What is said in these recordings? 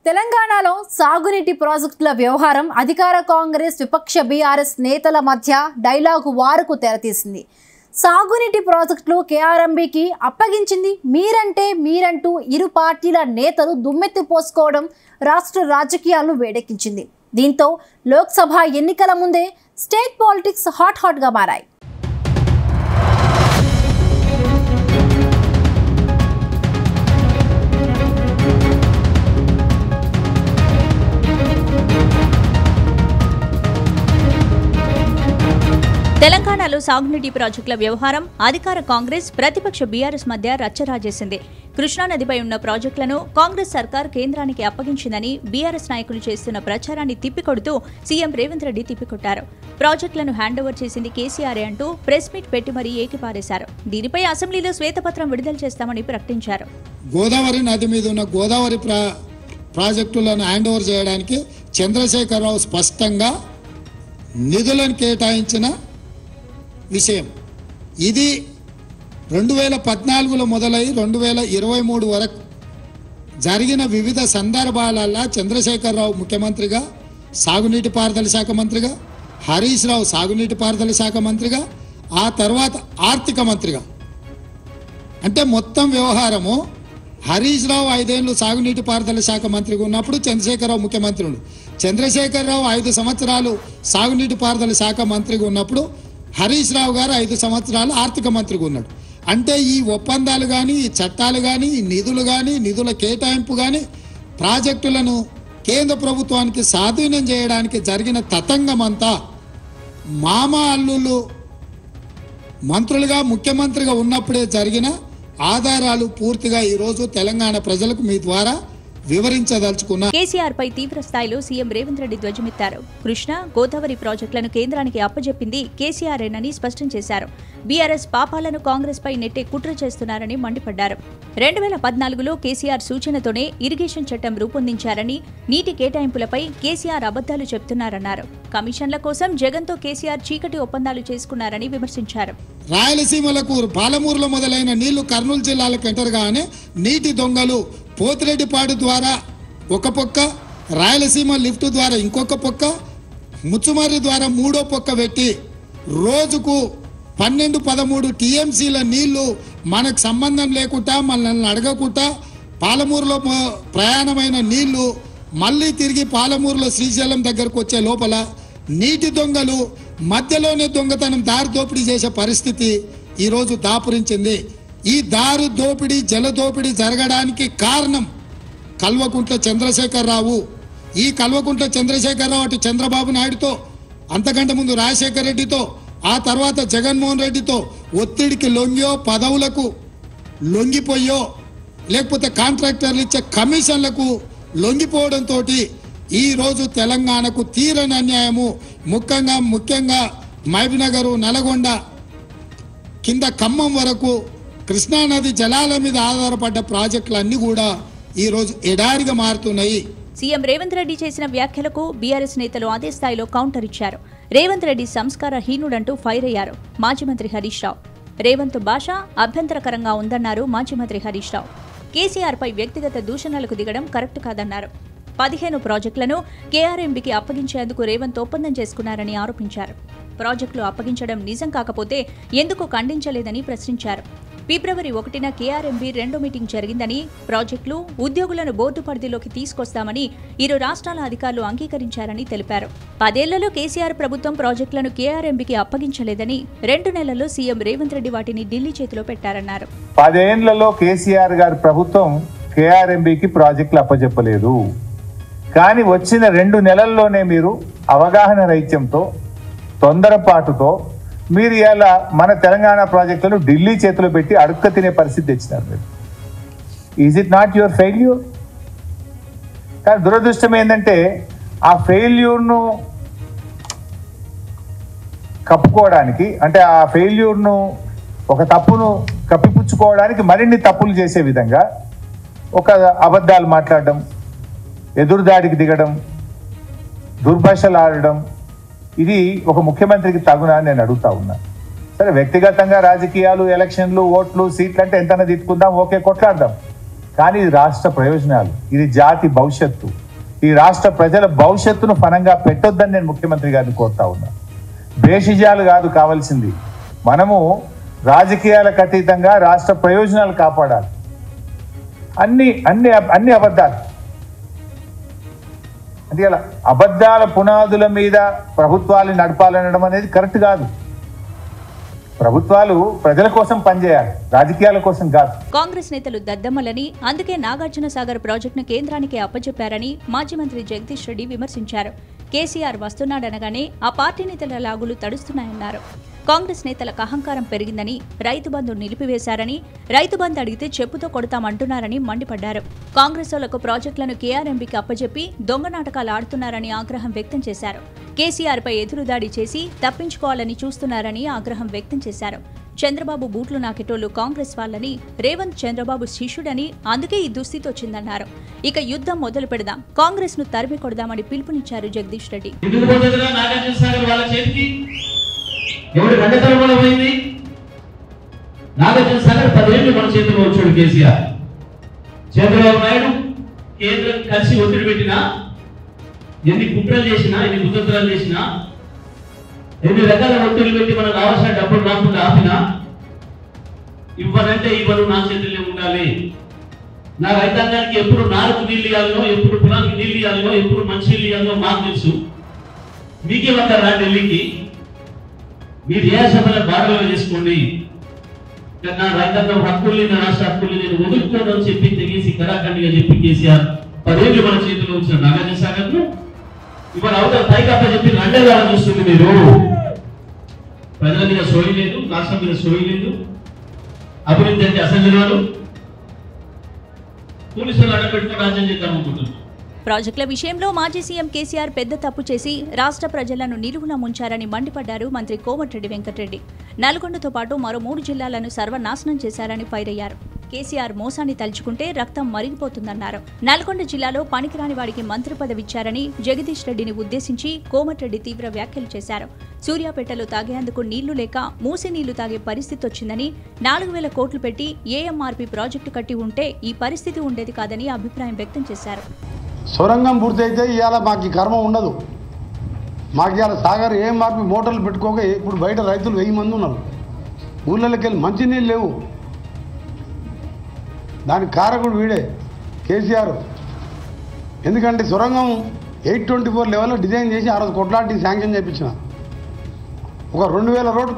తెలంగాణలో సాగునీటి ప్రాజెక్టుల వ్యవహారం అధికార కాంగ్రెస్ విపక్ష బీఆర్ఎస్ నేతల మధ్య డైలాగు వారుకు తెరతీసింది. సాగునీటి ప్రాజెక్టులు కేఆర్ఎంబీకి అప్పగించింది మీరంటూ ఇరు పార్టీల నేతలు దుమ్మెత్తి పోసుకోవడం రాష్ట్ర రాజకీయాలను వేడెక్కించింది. దీంతో లోక్సభ ఎన్నికల ముందే స్టేట్ పాలిటిక్స్ హాట్గా మారాయి. తెలంగాణలో సాగునీటి ప్రాజెక్టుల వ్యవహారం అధికార కాంగ్రెస్ ప్రతిపక్ష బీఆర్ఎస్ మధ్య రచ్చరాజేసింది. కృష్ణానదిపై ఉన్న ప్రాజెక్టులను కాంగ్రెస్ సర్కార్ కేంద్రానికి అప్పగించిందని బీఆర్ఎస్ నాయకులు చేస్తున్న ప్రచారాన్ని తిప్పికొడుతూ సీఎం రేవంత్ రెడ్డి తిప్పికొట్టారు. ప్రాజెక్టులను హ్యాండోవర్ చేసింది కేసీఆర్ అంటూ ప్రెస్ మీట్ పెట్టి మరీ ఏకిపారేశారు. దీనిపై అసెంబ్లీలో శ్వేతపత్రం విడుదల చేస్తామని ప్రకటించారు. గోదావరి నది మీద ఉన్న గోదావరి ప్రాజెక్టులను హ్యాండోవర్ చేయడానికి చంద్రశేఖరరావు స్పష్టంగా నిధులను కేటాయించిన విషయం. ఇది 2014లో మొదలై 2023 వరకు జరిగిన వివిధ సందర్భాలలో చంద్రశేఖరరావు ముఖ్యమంత్రిగా, సాగునీటి పారుదల శాఖ మంత్రిగా, హరీష్ రావు సాగునీటి పారుదల శాఖ మంత్రిగా, ఆ తర్వాత ఆర్థిక మంత్రిగా, అంటే మొత్తం వ్యవహారము హరీష్ రావు 5 ఏళ్ళు సాగునీటి పారుదల శాఖ మంత్రిగా ఉన్నప్పుడు చంద్రశేఖరరావు ముఖ్యమంత్రి ఉండు. చంద్రశేఖరరావు 5 సంవత్సరాలు సాగునీటి పారుదల శాఖ మంత్రిగా ఉన్నప్పుడు హరీష్ రావు గారు 5 సంవత్సరాలు ఆర్థిక మంత్రిగా ఉన్నాడు. అంటే ఈ ఒప్పందాలు కానీ, ఈ చట్టాలు కానీ, ఈ నిధులు కానీ, నిధుల కేటాయింపు కానీ, ప్రాజెక్టులను కేంద్ర ప్రభుత్వానికి స్వాధీనం చేయడానికి జరిగిన తతంగమంతా మామ అల్లుళ్ళు మంత్రులుగా ముఖ్యమంత్రిగా ఉన్నప్పుడే జరిగిన ఆధారాలు పూర్తిగా ఈరోజు తెలంగాణ ప్రజలకు మీ ద్వారా వివరించదలుచుకున్నా. కేసీఆర్ పై తీవ్ర స్థాయిలో సీఎం రేవంత్ రెడ్డి ధ్వజమెత్తారు. కృష్ణా, గోదావరి ప్రాజెక్టులను కేంద్రానికి అప్పజెప్పింది కేసీఆర్ఏనని స్పష్టం చేశారు. బీఆర్ఎస్ పాపాలను కాంగ్రెస్ పై నెట్టే కుట్ర చేస్తున్నారని మండిపడ్డారు. 2014లో కేసీఆర్ సూచనతోనే ఇరిగేషన్ చట్టం రూపొందించారని, నీటి కేటాయింపులపై కేసీఆర్ అబద్దాలు చెప్తున్నారన్నారు. కమిషన్ల కోసం జగన్తో కేసీఆర్ చీకటి ఒప్పందాలు చేసుకున్నారని విమర్శించారు. రాయలసీమలకు పాలమూరులో మొదలైన నీళ్లు కర్నూలు జిల్లాలకు ఎంటర్గానే నీటి దొంగలు పోతిరెడ్డిపాడు ద్వారా ఒక పొక్క, రాయలసీమ లిఫ్ట్ ద్వారా ఇంకొక పొక్క, ముచ్చుమర్రి ద్వారా 3వ పొక్క పెట్టి రోజుకు 12-13 టీఎంసీల నీళ్లు మనకు సంబంధం లేకుండా, మనల్ని అడగకుండా పాలమూరులో ప్రయాణమైన నీళ్లు మళ్ళీ తిరిగి పాలమూరులో శ్రీశైలం దగ్గరకు వచ్చే లోపల నీటి దొంగలు మధ్యలోనే దొంగతనం దారి దోపిడీ చేసే పరిస్థితి ఈరోజు దాపురించింది. ఈ దారు దోపిడీ, జల దోపిడీ జరగడానికి కారణం కల్వకుంట్ల చంద్రశేఖరరావు. ఈ కల్వకుంట్ల చంద్రశేఖరరావు అటు చంద్రబాబు నాయుడుతో, అంతకంటే ముందు రాజశేఖర రెడ్డితో, ఆ తర్వాత జగన్మోహన్ రెడ్డితో ఒత్తిడికి లొంగియో, పదవులకు లొంగిపోయో, లేకపోతే కాంట్రాక్టర్లు ఇచ్చే కమిషన్లకు లొంగిపోవడంతో ఈరోజు తెలంగాణకు తీరని అన్యాయము. ముఖ్యంగా మహబూబ్నగర్, నల్గొండ కింద ఖమ్మం వరకు కృష్ణానది జలాల మీద ఆధారపడ్డ ప్రాజెక్టులన్నీ కూడా ఈరోజు ఎడారిగా మారుతున్నాయి. సీఎం రేవంత్ రెడ్డి చేసిన వ్యాఖ్యలకు బీఆర్ఎస్ నేతలు అదే స్థాయిలో కౌంటర్ ఇచ్చారు. రేవంత్ రెడ్డి సంస్కారహీనుడంటూ ఫైర్ అయ్యారు మాజీ మంత్రి హరీష్ రావు. రేవంత్ భాష అభ్యంతరకరంగా ఉందన్నారు మాజీ మంత్రి హరీష్ రావు. కేసీఆర్ పై వ్యక్తిగత దూషణలకు దిగడం కరెక్ట్ కాదన్నారు. 15 ప్రాజెక్టులను కేఆర్ఎంబీకి అప్పగించేందుకు రేవంత్ ఒప్పందం చేసుకున్నారని ఆరోపించారు. ప్రాజెక్టులు అప్పగించడం నిజం కాకపోతే ఎందుకు ఖండించలేదని ప్రశ్నించారు. ఫిబ్రవరి 1న కేఆర్ఎంబీ 2వ మీటింగ్ జరిగిందని, ప్రాజెక్టులు, ఉద్యోగులను బోర్డు పరిధిలోకి తీసుకొస్తామని ఇరు రాష్ట్రాల అధికారులు అంగీకరించారని తెలిపారు. 10 ఏళ్లలో కేసీఆర్ ప్రభుత్వం ప్రాజెక్టులను కేఆర్ఎంబీకి అప్పగించలేదని, 2 నెలల్లో సీఎం రేవంత్ రెడ్డి వాటిని ఢిల్లీ చేతిలో పెట్టారన్నారు. 10 ఏళ్లలో కేసీఆర్ గారి ప్రభుత్వం కేఆర్ఎంబీకి ప్రాజెక్టులు అప్పచెప్పలేదు. కానీ వచ్చిన 2 నెలల్లోనే మీరు అవగాహన రహిత్యంతో, తొందరపాటుతో మీరు ఇలా మన తెలంగాణ ప్రాజెక్టులను ఢిల్లీ చేతిలో పెట్టి అడుక్క తినే పరిస్థితి తెచ్చినారు. మీరు is it not your failure? కానీ దురదృష్టం ఏంటంటే ఆ ఫెయిల్యూర్ను కప్పుకోవడానికి, అంటే ఆ ఫెయిల్యూర్ను, ఒక తప్పును కప్పిపుచ్చుకోవడానికి మరిన్ని తప్పులు చేసే విధంగా ఒక అబద్ధాలు మాట్లాడడం, ఎదురుదాడికి దిగడం, దుర్భాషలు ఆడడం, ఇది ఒక ముఖ్యమంత్రికి తగునా అని నేను అడుగుతా ఉన్నా. సరే, వ్యక్తిగతంగా రాజకీయాలు, ఎలక్షన్లు, ఓట్లు, సీట్లు అంటే ఎంతైనా తీసుకుందాం, ఓకే, కొట్లాడదాం. కానీ ఇది రాష్ట్ర ప్రయోజనాలు, ఇది జాతి భవిష్యత్తు, ఈ రాష్ట్ర ప్రజల భవిష్యత్తును ఫలంగా పెట్టొద్దని నేను ముఖ్యమంత్రి గారిని కోరుతా ఉన్నా. భేషజాలు కాదు కావాల్సింది, మనము రాజకీయాలకు అతీతంగా రాష్ట్ర ప్రయోజనాలు కాపాడాలి. అన్ని అబద్ధాలు అంటే అలా అబద్ధాల పునాదుల మీద ప్రభుత్వాలు నడపాలనడం అనేది కరెక్ట్ కాదు. ప్రభుత్వాలు ప్రజల కోసం పనిచేయాలి, రాజకీయాల కోసం కాదు. కాంగ్రెస్ నేతలు దద్దమ్మలని, అందుకే నాగార్జున సాగర్ ప్రాజెక్టును కేంద్రానికి అప్పచెప్పారని మాజీ మంత్రి జగదీష్ రెడ్డి విమర్శించారు. కేసీఆర్ వస్తున్నాడనగానే ఆ పార్టీ నేతల లాగులు తడుస్తున్నాయన్నారు. కాంగ్రెస్ నేతలకు అహంకారం పెరిగిందని, రైతు బంధు నిలిపివేశారని, రైతు బంధు అడిగితే చెప్పుతో కొడతామంటున్నారని మండిపడ్డారు. కాంగ్రెస్ వాళ్లకు ప్రాజెక్టులను కేఆర్ఎంబీకి అప్పచెప్పి దొంగ నాటకాలు ఆడుతున్నారని ఆగ్రహం వ్యక్తం చేశారు. కేసీఆర్పై ఎదురుదాడి చేసి తప్పించుకోవాలని చూస్తున్నారని ఆగ్రహం వ్యక్తం చేశారు. చంద్రబాబు బూట్లు నాకెటోళ్లు కాంగ్రెస్ వాళ్ళని, రేవంత్ చంద్రబాబు శిష్యుడని, అందుకే ఈ దుస్థితి వచ్చిందన్నారు. ఇక యుద్ధం మొదలు పెడదాం, కాంగ్రెస్ ను తరిమి కొడదామని పిలుపునిచ్చారు జగదీష్ రెడ్డి. ఎవరి రంగతరం వల్ల పోయింది? నాగార్జున సాగర్ 10 ఏళ్ళు మన చేతిలో వచ్చాడు కేసీఆర్. చంద్రబాబు నాయుడు కేంద్రం కలిసి ఒత్తిడి పెట్టినా, ఎన్ని కుట్రలు చేసినా, ఎన్ని కుతంత్రాలు చేసినా, ఎన్ని రకాల ఒత్తిడి పెట్టి మనకు రావాల్సిన డబ్బులు రాకుండా ఆపినా, ఇవ్వనంటే ఇవ్వను, నా చేతుల్లో ఉండాలి, నా రైతాంగానికి ఎప్పుడు నాలుగు నీళ్ళు ఇవ్వాలనో, ఎప్పుడు పొలానికి నీళ్ళు ఇవ్వాలనో, ఎప్పుడు మంచి నీళ్ళు ఇవ్వాలనో మాకు తెలుసు, మీకేమంటారా ఢిల్లీకి, మీరు ఏ సభలో బాధలు చేసుకోండి, నా రైతాంగం హక్కుల్ని, నా రాష్ట్ర హక్కుల్ని నేను వదులుకోవడం చెప్పి తెగేసి కరాఖండిగా చెప్పి కేసీఆర్ 10 ఏళ్ళు మన చేతిలో ఉంచిన నాగార్జున సాగర్ ను ఇవాళ అవతల పైకప్ప చెప్పి రండేదారం చూస్తుంది. మీరు ప్రజల మీద సోయి లేదు, రాష్ట్రం మీద సోయి లేదు, అభివృద్ధి అంటే అసలు పోలీసులు అడ్డపెట్టుకుని రాజ్యం చేద్దాం అనుకుంటున్నారు. ప్రాజెక్టుల విషయంలో మాజీ సీఎం కేసీఆర్ పెద్ద తప్పు చేసి రాష్ట్ర ప్రజలను నిలువున ముంచారని మండిపడ్డారు మంత్రి కోమటిరెడ్డి వెంకటరెడ్డి. నల్గొండతో పాటు మరో 3 జిల్లాలను సర్వనాశనం చేశారని ఫైర్ అయ్యారు. కేసీఆర్ మోసాన్ని తలుచుకుంటే రక్తం మరిగిపోతుందన్నారు. నల్గొండ జిల్లాలో పనికిరాని వాడికి మంత్రి పదవిచ్చారని జగదీష్ రెడ్డిని ఉద్దేశించి కోమటిరెడ్డి తీవ్ర వ్యాఖ్యలు చేశారు. సూర్యాపేటలో తాగేందుకు నీళ్లు లేక మూసి నీళ్లు తాగే పరిస్థితి వచ్చిందని, 4000 కోట్లు పెట్టి ఏఎంఆర్పీ ప్రాజెక్టు కట్టి ఉంటే ఈ పరిస్థితి ఉండేది కాదని అభిప్రాయం వ్యక్తం చేశారు. సొరంగం పూర్తయితే ఇవాళ మాకు ఈ కర్మ ఉండదు. మాకు ఇవాళ సాగర్ ఏఎంఆర్పీ మోటార్లు పెట్టుకోక ఇప్పుడు బయట రైతులు 1000 మంది ఉన్నారు. ఊళ్ళకి వెళ్ళి మంచినీళ్ళు లేవు. దానికి కారకుడు వీడే కేసీఆర్. ఎందుకంటే సొరంగం 824 లెవెల్లో డిజైన్ చేసి ఆ రోజు కొట్లాటి శాంక్షన్ చేయించిన. ఒక 2000 రోడ్డు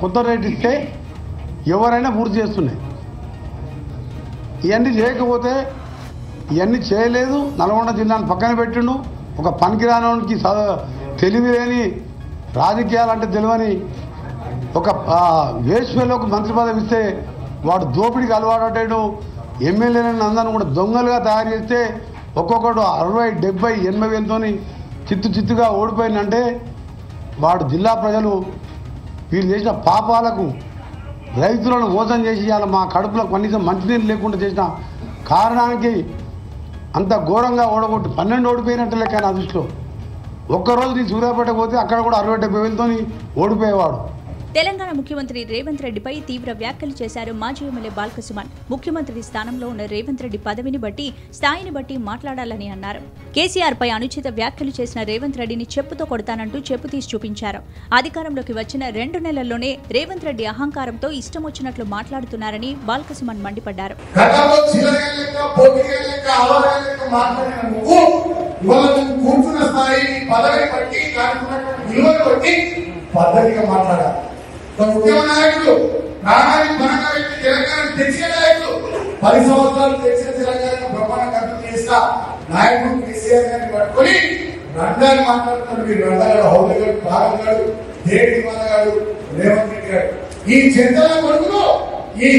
కొత్త రేట్ ఇస్తే ఎవరైనా పూర్తి చేస్తున్నాయి. ఇవన్నీ చేయకపోతే, ఇవన్నీ చేయలేదు, నల్గొండ జిల్లాను పక్కన పెట్టిండు. ఒక పనికిరానికి తెలివి లేని, రాజకీయాలంటే తెలియని ఒక వేశ్వలోకి మంత్రి పదవి ఇస్తే వాడు దోపిడికి అలవాటు. ఎమ్మెల్యేలను అందరిని కూడా దొంగలుగా తయారు చేస్తే ఒక్కొక్కడు 60, 70, 80 వేలతో చిత్తుగా ఓడిపోయిందంటే వాడు జిల్లా ప్రజలు వీళ్ళు చేసిన పాపాలకు, రైతులను మోసం చేసి ఇవాళ మా కడుపులో కనీసం మంచినీళ్ళు లేకుండా చేసిన కారణానికి అంత ఘోరంగా ఓడగొట్టి 12 ఓడిపోయినట్టు లెక్క నా దృష్టిలో. ఒక్కరోజు నీ సూర్యాపేట పోతే అక్కడ కూడా 60-70 వేలతో ఓడిపోయేవాడు. తెలంగాణ ముఖ్యమంత్రి రేవంత్ రెడ్డిపై తీవ్ర వ్యాఖ్యలు చేశారు మాజీ ఎమ్మెల్యే బాల్కసుమన్. ముఖ్యమంత్రి స్థానంలో ఉన్న రేవంత్ రెడ్డి పదవిని బట్టి, స్థాయిని బట్టి మాట్లాడాలని అన్నారు. కేసీఆర్ పై అనుచిత వ్యాఖ్యలు చేసిన రేవంత్ రెడ్డిని చెప్పుతో కొడతానంటూ చెప్పు తీసి చూపించారు. అధికారంలోకి వచ్చిన 2 నెలల్లోనే రేవంత్ రెడ్డి అహంకారంతో ఇష్టం వచ్చినట్లు మాట్లాడుతున్నారని బాల్కసుమన్ మండిపడ్డారు. పద్ధతిగా మాట్లాడాలి. ఉద్యమ నాయకులు, ప్రాణానికి బలంగా వ్యక్తి, తెలంగాణ తెచ్చిన నాయకులు, 10 సంవత్సరాలు తెచ్చిన తెలంగాణ బ్రహ్మాండ ఖర్చు చేసిన నాయకుడు కేసీఆర్ గారిని పట్టుకొని రండాన్ని మాట్లాడుతున్నారు. మీరు రండాడు, హౌలగాడు, భాగంగాడు, దేవి మనగాడు, రేవంత్ రెడ్డి గారు, ఈ చెంతల కొడుకులు ఈ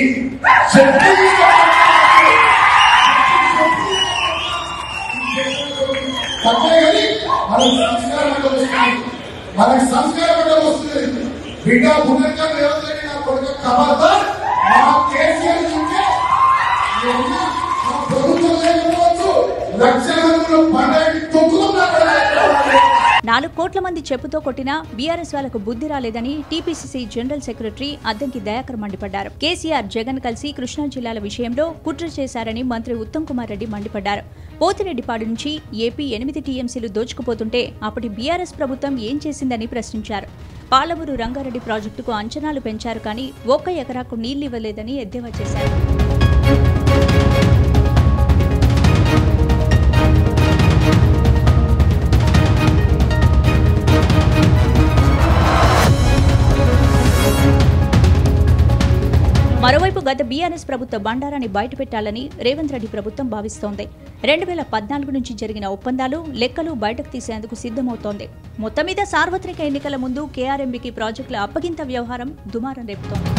మనకి సంస్కారం అంటే వస్తుంది. బిడ్డ పునర్కం రేవంత్ రెడ్డి నా కొడుకు ఖబర్దార్, మా కేసీఆర్ నుంచే ప్రభుత్వం లేకపోవచ్చు, లక్షల మందిలో పండగకి తొక్కుతున్నారు. 4 కోట్ల మంది చెప్పుతో కొట్టినా బీఆర్ఎస్ వాళ్లకు బుద్ధి రాలేదని TPCC general secretary Addanki Dayakar మండిపడ్డారు. కేసీఆర్ జగన్ కలిసి కృష్ణా జిల్లాల విషయంలో కుట్ర చేశారని మంత్రి ఉత్తమ్ కుమార్ రెడ్డి మండిపడ్డారు. పోతిరెడ్డిపాడు నుంచి ఏపీ 8 టీఎంసీలు దోచుకుపోతుంటే అప్పటి బీఆర్ఎస్ ప్రభుత్వం ఏం చేసిందని ప్రశ్నించారు. పాలమూరు రంగారెడ్డి ప్రాజెక్టుకు అంచనాలు పెంచారు కానీ 1 ఎకరాకు నీళ్లు ఇవ్వలేదని ఎద్దేవా చేశారు. మరోవైపు గత బీఆర్ఎస్ ప్రభుత్వ బండారాన్ని బయటపెట్టాలని రేవంత్ రెడ్డి ప్రభుత్వం భావిస్తోంది. 2014 నుంచి జరిగిన ఒప్పందాలు, లెక్కలు బయటకు తీసేందుకు సిద్ధమవుతోంది. మొత్తం మీద సార్వత్రిక ఎన్నికల ముందు కేఆర్ఎంబీకి ప్రాజెక్టుల అప్పగింత వ్యవహారం దుమారం రేపుతోంది.